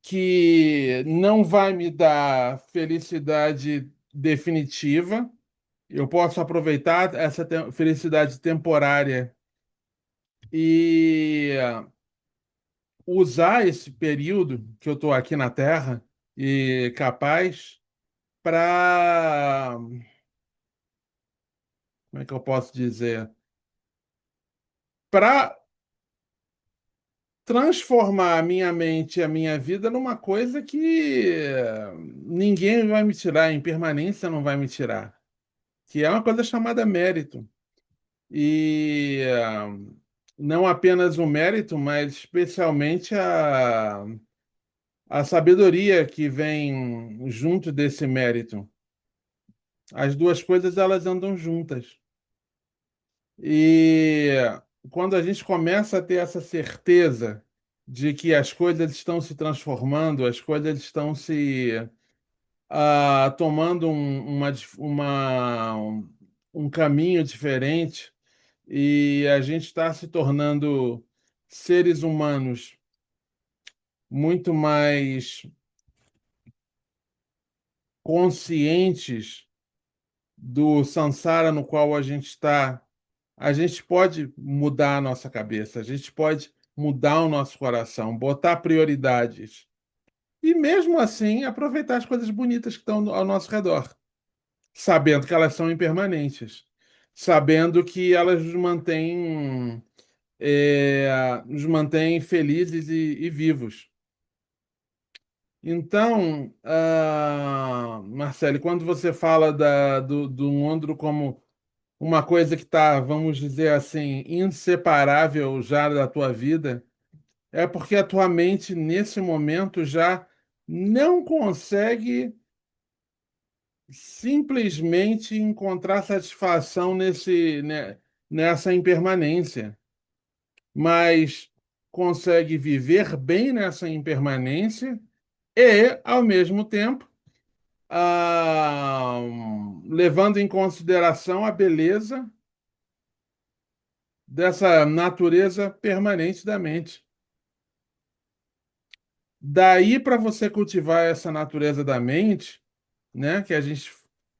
que não vai me dar felicidade definitiva. Eu posso aproveitar essa felicidade temporária e usar esse período que eu estou aqui na Terra e capaz para, como é que eu posso dizer, para transformar a minha mente e a minha vida numa coisa que ninguém vai me tirar, a impermanência não vai me tirar, que é uma coisa chamada mérito. E não apenas o mérito, mas especialmente a sabedoria que vem junto desse mérito. As duas coisas elas andam juntas. E quando a gente começa a ter essa certeza de que as coisas estão se transformando, as coisas estão se tomando um caminho diferente, e a gente está se tornando seres humanos muito mais conscientes do samsara no qual a gente está, a gente pode mudar a nossa cabeça, a gente pode mudar o nosso coração, botar prioridades. E mesmo assim, aproveitar as coisas bonitas que estão ao nosso redor, sabendo que elas são impermanentes, sabendo que elas nos mantêm felizes e vivos. Então, Marcele, quando você fala do Mondro como uma coisa que está, vamos dizer assim, inseparável já da tua vida, é porque a tua mente, nesse momento, já não consegue simplesmente encontrar satisfação nessa impermanência, mas consegue viver bem nessa impermanência e, ao mesmo tempo, ah, levando em consideração a beleza dessa natureza permanente da mente. Daí, para você cultivar essa natureza da mente, né, que a gente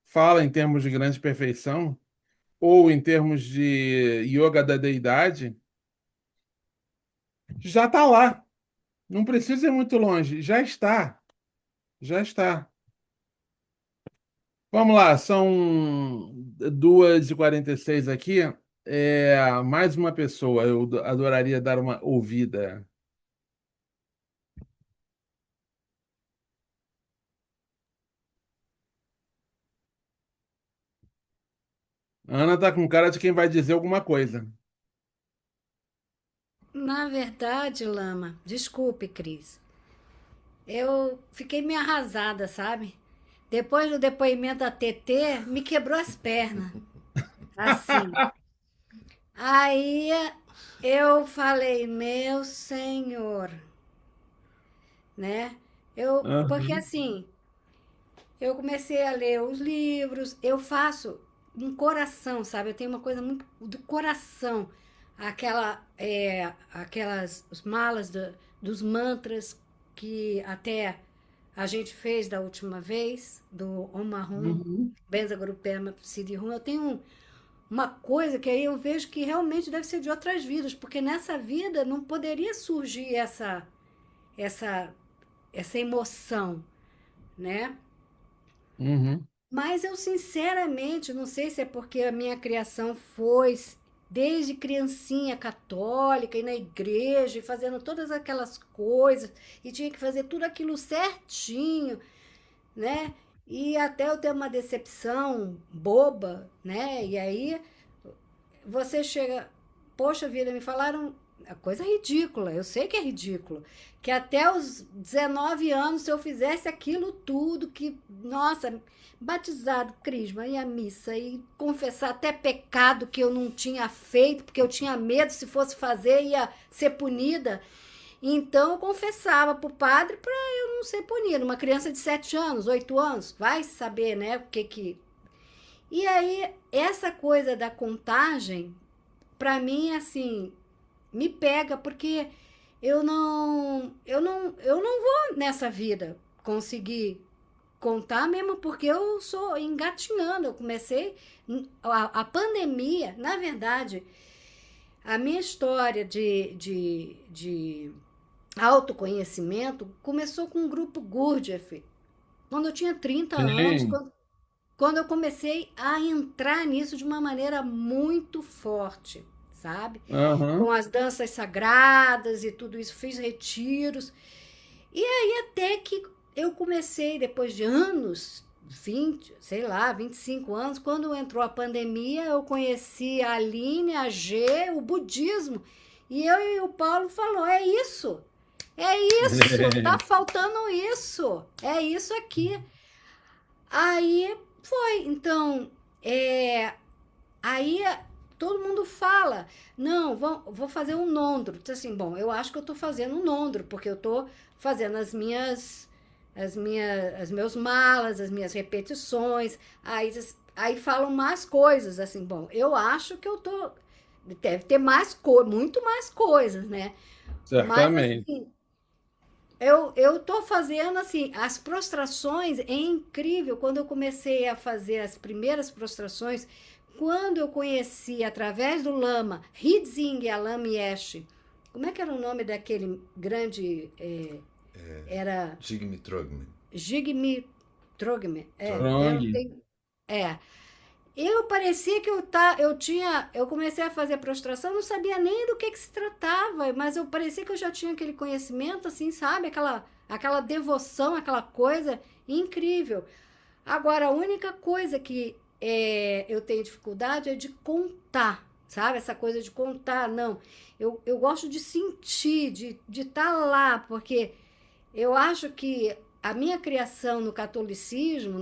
fala em termos de grande perfeição, ou em termos de yoga da deidade, já está lá. Não precisa ir muito longe, já está. Já está. Vamos lá, são 2h46 aqui. Mais uma pessoa, eu adoraria dar uma ouvida. A Ana tá com cara de quem vai dizer alguma coisa.
Na verdade, Lama, desculpe, Cris. Eu fiquei meio arrasada, sabe? Depois do depoimento da TT, me quebrou as pernas. Assim. Aí eu falei, meu senhor, né? Porque
Aham.
assim, eu comecei a ler os livros, eu faço um coração, sabe? Eu tenho uma coisa muito do coração, aquelas os malas dos mantras que até a gente fez da última vez, do Om Mahum,
Uhum.
Benza Guru Pema Siddhi Hum. Eu tenho uma coisa que aí eu vejo que realmente deve ser de outras vidas, porque nessa vida não poderia surgir essa, essa emoção, né?
Uhum.
Mas eu sinceramente não sei se é porque a minha criação foi desde criancinha católica e na igreja e fazendo todas aquelas coisas e tinha que fazer tudo aquilo certinho, né? E até eu ter uma decepção boba, né? E aí você chega, poxa vida, me falaram a coisa ridícula, eu sei que é ridículo, que até os 19 anos, se eu fizesse aquilo tudo, que, nossa, batizado, crisma, e a missa, e confessar até pecado que eu não tinha feito, porque eu tinha medo, se fosse fazer, ia ser punida. Então eu confessava para o padre para eu não ser punida. Uma criança de 7 anos, 8 anos, vai saber, né, o que que. E aí, essa coisa da contagem, para mim, assim, me pega porque eu não vou nessa vida conseguir contar mesmo porque eu sou engatinhando. Eu comecei a pandemia, na verdade, a minha história de autoconhecimento começou com um grupo Gurdjieff, quando eu tinha 30 anos,
Sim.
quando eu comecei a entrar nisso de uma maneira muito forte, sabe? Com
Aham.
as danças sagradas e tudo isso, fiz retiros. E aí até que eu comecei, depois de anos, 20 sei lá, 25 anos, quando entrou a pandemia, eu conheci a Aline, a G, o budismo. E eu e o Paulo falou, é isso, tá faltando isso, é isso aqui. Aí foi, então, aí todo mundo fala, não, vou fazer um nondro. Então, assim, bom, eu acho que eu estou fazendo um nondro, porque eu estou fazendo as meus malas, as minhas repetições, aí falam mais coisas, assim, bom, eu acho que eu tô, deve ter muito mais coisas, né? Mas,
Certamente.
assim, eu tô fazendo assim, as prostrações é incrível. Quando eu comecei a fazer as primeiras prostrações, quando eu conheci através do Lama, Hidzing Alam Yesh, como é que era o nome daquele grande, era
Jigme Trogme.
Jigme Trogme, eu não
Strong.
tenho, é, eu parecia que eu comecei a fazer prostração, não sabia nem do que se tratava, mas eu parecia que eu já tinha aquele conhecimento, assim, sabe? Aquela devoção, aquela coisa incrível. Agora, a única coisa que eu tenho dificuldade é de contar, sabe? Essa coisa de contar, não. Eu gosto de sentir, de estar lá, porque eu acho que a minha criação no catolicismo,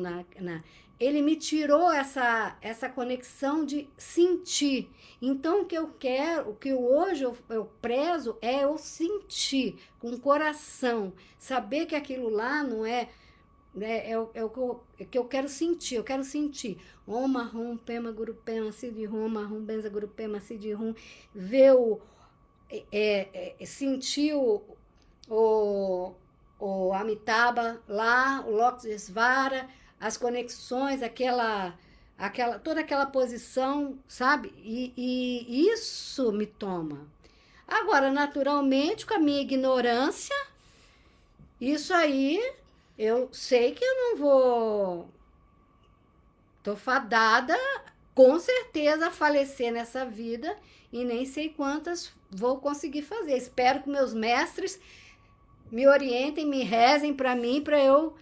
ele me tirou essa conexão de sentir. Então, o que eu quero, o que hoje eu prezo é eu sentir com o coração, saber que aquilo lá não é, né, é o que eu quero sentir, eu quero sentir. Om Mahum, Pema Guru Pema, Siddhi Hum, Mahum Benza Guru Pema, Siddhi Hum, ver sentir o, o Amitabha lá, o Lokesvara, as conexões, toda aquela posição, sabe? E isso me toma. Agora, naturalmente, com a minha ignorância, isso aí, eu sei que eu não vou. Tô fadada, com certeza, a falecer nessa vida e nem sei quantas vou conseguir fazer. Espero que meus mestres me orientem, me rezem para mim, para eu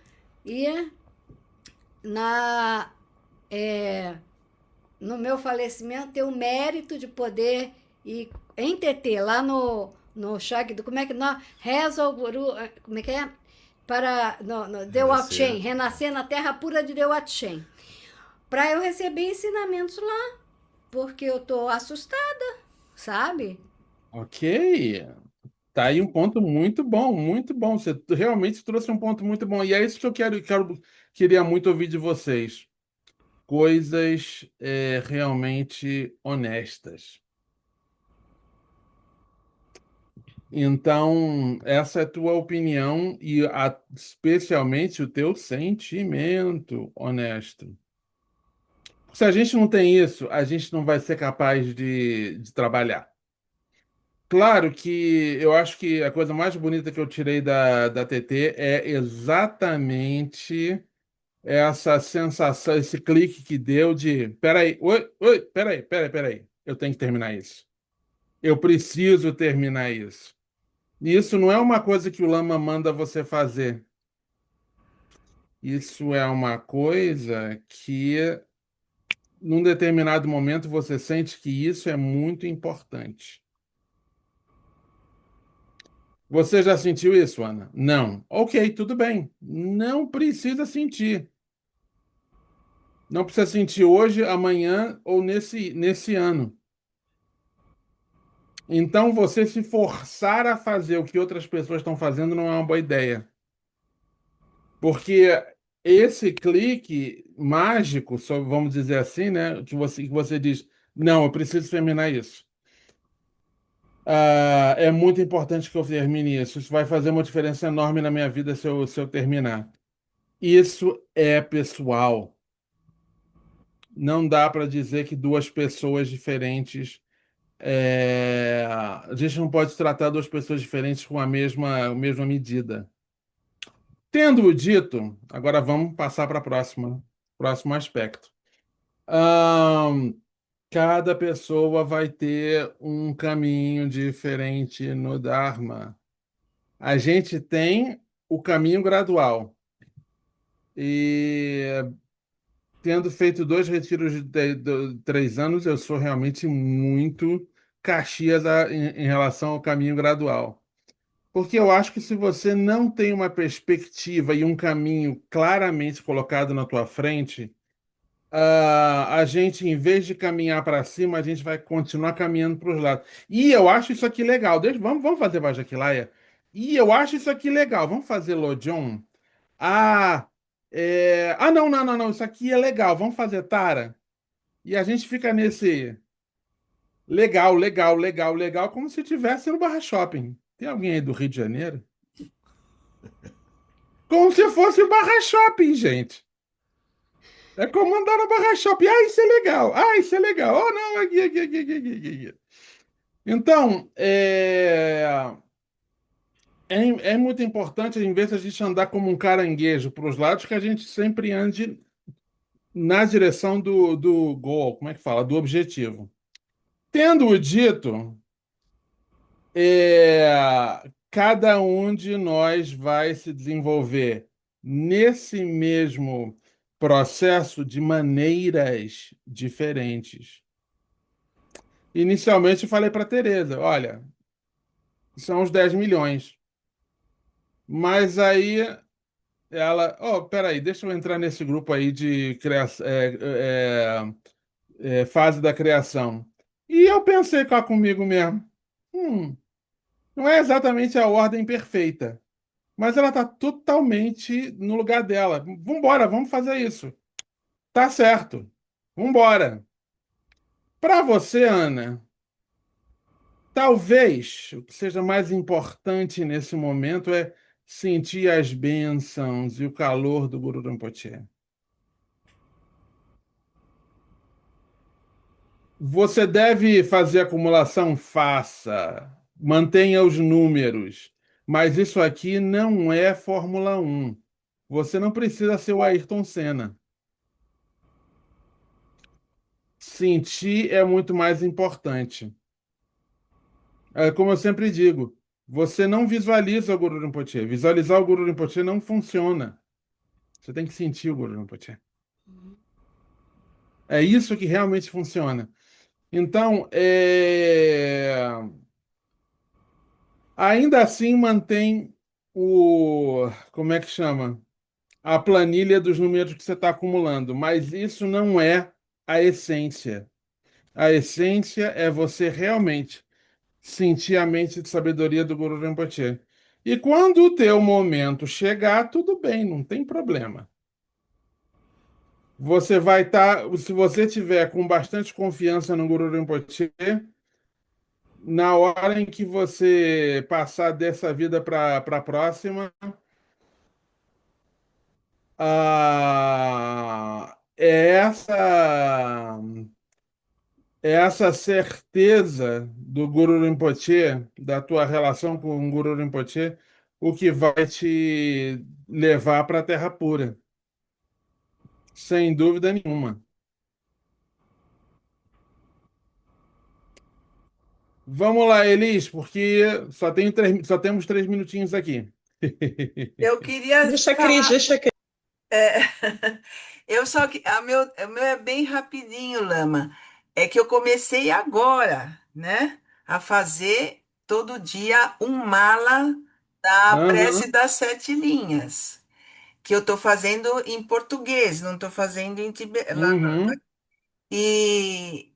ir na, no meu falecimento, ter o mérito de poder ir em TT, lá no Shagdu, como é que nós reza ao Guru, como é que é? Para no Dewat Chen, renascer na terra pura de Dewat Chen, para eu receber ensinamentos lá, porque eu tô assustada, sabe?
Ok. Tá aí um ponto muito bom, muito bom. Você realmente trouxe um ponto muito bom. E é isso que eu queria muito ouvir de vocês. Coisas realmente honestas. Então, essa é a tua opinião e especialmente o teu sentimento honesto. Se a gente não tem isso, a gente não vai ser capaz de trabalhar. Claro que eu acho que a coisa mais bonita que eu tirei da TT é exatamente essa sensação, esse clique que deu de, peraí, oi, peraí, eu tenho que terminar isso. Eu preciso terminar isso. E isso não é uma coisa que o Lama manda você fazer. Isso é uma coisa que, num determinado momento, você sente que isso é muito importante. Você já sentiu isso, Ana? Não. Ok, tudo bem. Não precisa sentir. Não precisa sentir hoje, amanhã ou nesse ano. Então, você se forçar a fazer o que outras pessoas estão fazendo não é uma boa ideia. Porque esse clique mágico, vamos dizer assim, né? Que você diz, não, eu preciso terminar isso. É muito importante que eu termine isso. Isso vai fazer uma diferença enorme na minha vida se eu terminar. Isso é pessoal. Não dá para dizer que duas pessoas diferentes. A gente não pode tratar duas pessoas diferentes com a mesma medida. Tendo dito, agora vamos passar para próximo aspecto. Ahn, Cada pessoa vai ter um caminho diferente no Dharma. A gente tem o caminho gradual. E tendo feito 2 retiros de 3 anos, eu sou realmente muito Caxias em relação ao caminho gradual. Porque eu acho que se você não tem uma perspectiva e um caminho claramente colocado na tua frente, a gente, em vez de caminhar para cima, a gente vai continuar caminhando para os lados. E eu acho isso aqui legal. Vamos fazer Vajaquilaia? E eu acho isso aqui legal. Vamos fazer Lodion? Ah, não, não, não, não. Isso aqui é legal. Vamos fazer Tara? E a gente fica nesse legal, legal, legal, legal, como se estivesse no Barra Shopping. Tem alguém aí do Rio de Janeiro? Como se fosse o Barra Shopping, gente. É como andar no Barra Shopping. Ah, isso é legal. Ah, isso é legal. Oh, não, aqui, aqui, aqui, aqui, aqui, aqui. Então, é muito importante, em vez de a gente andar como um caranguejo para os lados, que a gente sempre ande na direção do goal, como é que fala? Do objetivo. Tendo o dito, cada um de nós vai se desenvolver nesse mesmo processo de maneiras diferentes. Inicialmente eu falei para Tereza, olha, são uns 10 milhões. Mas aí ela, peraí, deixa eu entrar nesse grupo aí de fase da criação. E eu pensei cá comigo mesmo, hum, não é exatamente a ordem perfeita, mas ela está totalmente no lugar dela. Vambora, vamos fazer isso. Tá certo. Vambora. Para você, Ana, talvez o que seja mais importante nesse momento é sentir as bênçãos e o calor do Guru Rinpoche. Você deve fazer acumulação? Faça. Mantenha os números. Mas isso aqui não é Fórmula 1. Você não precisa ser o Ayrton Senna. Sentir é muito mais importante. É como eu sempre digo, você não visualiza o Guru Rinpoche. Visualizar o Guru Rinpoche não funciona. Você tem que sentir o Guru Rinpoche. É isso que realmente funciona. Então, ainda assim mantém como é que chama? A planilha dos números que você está acumulando, mas isso não é a essência. A essência é você realmente sentir a mente de sabedoria do Guru Rinpoche. E quando o teu momento chegar, tudo bem, não tem problema. Você vai estar, se você tiver com bastante confiança no Guru Rinpoche, na hora em que você passar dessa vida para a próxima, é essa certeza do Guru Rinpoche, da tua relação com o Guru Rinpoche, o que vai te levar para a Terra pura, sem dúvida nenhuma. Vamos lá, Elis, porque só temos 3 minutinhos aqui.
Eu queria
Deixa a Cris,
falar.
deixa a Cris.
é, eu só que o meu é bem rapidinho, Lama. É que eu comecei agora, né, a fazer todo dia um mala da prece
Aham,
das 7 linhas, que eu estou fazendo em português, não estou fazendo em tibetano.
uhum,
E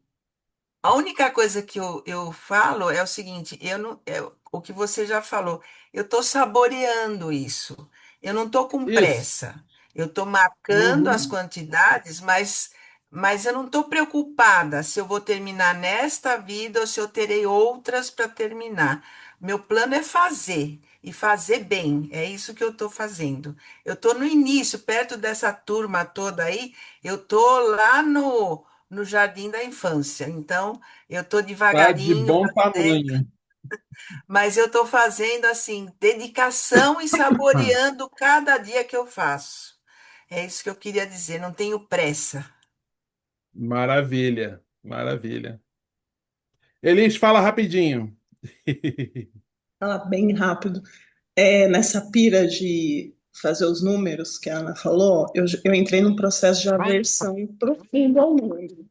a única coisa que eu falo é o seguinte, eu não, é o que você já falou, eu estou saboreando isso. Eu não estou com
isso.
pressa. Eu estou marcando as
Uhum.
quantidades, mas eu não estou preocupada se eu vou terminar nesta vida ou se eu terei outras para terminar. Meu plano é fazer e fazer bem. É isso que eu estou fazendo. Eu estou no início, perto dessa turma toda aí, eu estou lá no jardim da infância. Então, eu estou
Tá de
devagarinho
bom
fazendo,
tamanho.
mas eu estou fazendo assim, dedicação e saboreando cada dia que eu faço. É isso que eu queria dizer, não tenho pressa.
Maravilha, maravilha. Elis, fala rapidinho.
Fala bem rápido. Nessa pira de fazer os números que a Ana falou, eu entrei num processo de aversão profunda ao mundo.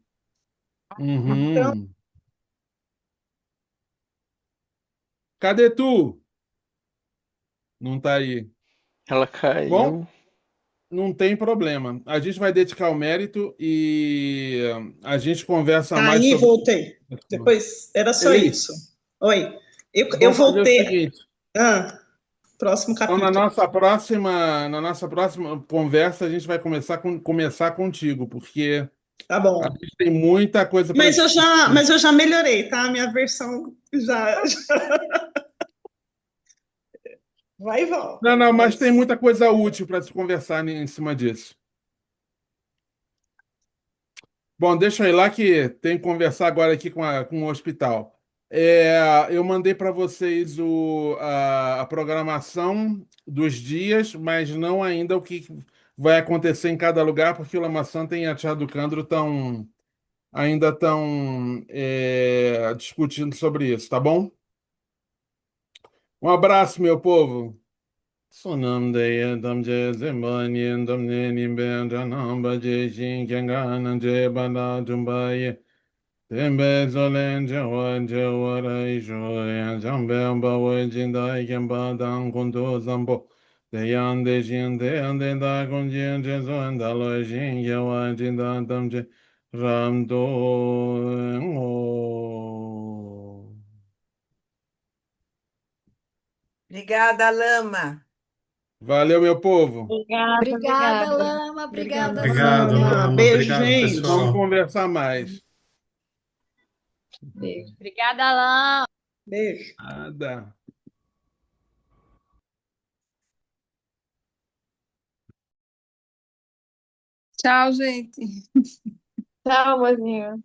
Então,
Uhum. Cadê tu? Não tá aí.
Ela
Bom,
caiu.
não tem problema. A gente vai dedicar o mérito e a gente conversa mais
aí
sobre
voltei.
isso.
Depois, era só
Elis,
isso. Oi. Eu
vamos fazer o
voltei.
seguinte.
Ah, próximo
Então,
capítulo.
na nossa próxima conversa, a gente vai começar contigo, porque
Tá
a
bom.
gente tem muita coisa para
Mas
discutir.
eu já melhorei, tá? A minha versão já vai e
Não,
volta.
não, mas tem
Mas
muita coisa útil para se conversar em cima disso. Bom, deixa eu ir lá que tem que conversar agora aqui com o hospital. Eu mandei para vocês a programação dos dias, mas não ainda o que vai acontecer em cada lugar, porque o Lama Santa e a Tia do Candro ainda estão discutindo sobre isso, tá bom? Um abraço, meu povo. Sonam de dam je zembanyen dam ne nim ben janam ba je shin kyangan je bada jumbaye. Tembe zolen je wan je warai shoyan jambe ba we jinda yen ba dan kunto zambo. De yan de shin de yan de da kun jin je zon da lo shin ye wan jinda dam je ram do o.
Obrigada, Lama.
Valeu, meu povo.
Obrigada,
Obrigada,
obrigada.
Lama.
Obrigada,
Obrigada,
Obrigado,
Lama.
Sônia.
Lama. Beijo,
E
gente.
vamos conversar mais.
Beijo.
Obrigada, Alain.
Beijo.
Nada.
Tchau, gente.
Tchau, mozinho.